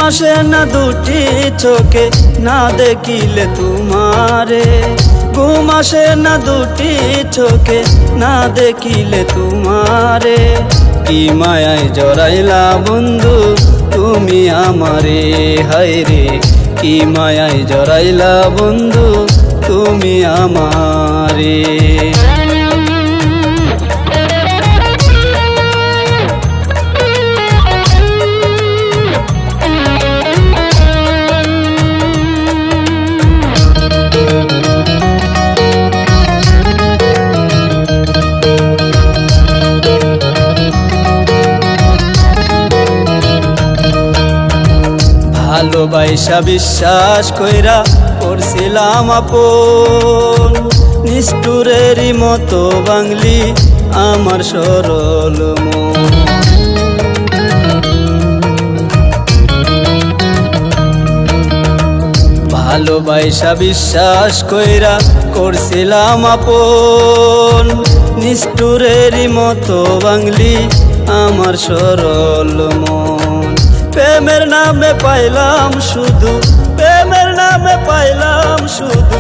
আসে না দুটি চোখে না দেখিলে তোমারে, ঘুম আসে না দুটি চোখে না দেখিলে তোমারে। কি মায়ায় জড়াইলা বন্ধু তুমি আমারে, হায়রে কি মায়ায় জড়াইলা বন্ধু তুমি আমারে। ভালোবাসা বিশ্বাস কইরা করছিলাম আপন, নিষ্ঠুরেরই মতো বাংলি আমার সরল মন। ভালোবাসা বিশ্বাস কইরা করছিলাম আপন, নিষ্ঠুরেরই মতো বাংলি আমার সরল মন। প্রেমের নামে পাইলাম শুধু, প্রেমের নামে পাইলাম শুধু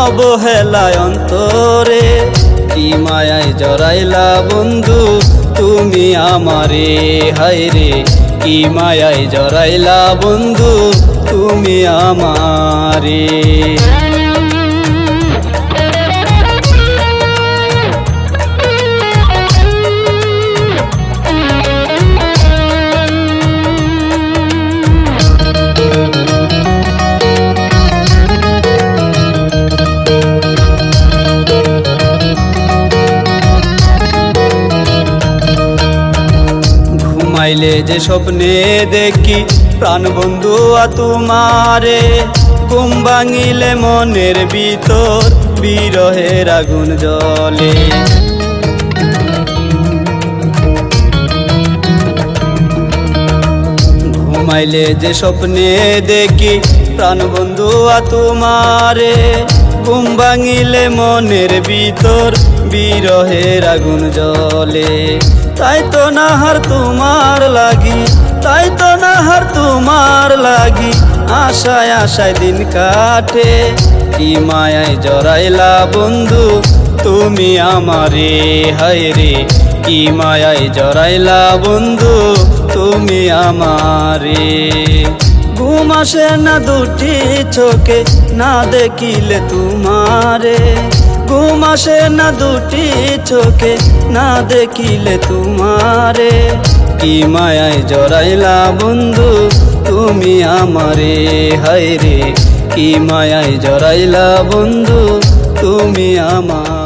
অবহেলায় অন্তরে। কি মায়ায় জড়াইলা বন্ধু তুমি আমারে, হায়রে কি মায়ায় জড়াইলা বন্ধু তুমি আমারে। ঘুমাইলে যে স্বপ্নে দেখি প্রাণ বন্ধু তোমারে, ঘুম ভাঙিলে মনের ভিতর বিরহের আগুন জ্বলে। ঘুমাইলে যে স্বপ্নে দেখি প্রাণ বন্ধু তোমারে, ঘুম ভাঙিলে মনের ভিতর বিরহের আগুন জ্বলে। তাই তো না হার তোমার লাগি, তাই তো না হার তোমার লাগি আশায় আশায় দিন কাটে। কি মায়ায় জড়াইলা বন্ধু তুমি আমারে, হায়রে কি মায়ায় জড়াইলা বন্ধু তুমি আমারে। ঘুম আসে না দুটি চোখে না দেখিলে তোমারে, ঘুম আসে না দুটি চোখে না দেখিলে তোমারে। কি মায়ায় জড়াইলা বন্ধু তুমি আমারে, হায়রে কি মায়ায় জড়াইলা বন্ধু তুমি আমার।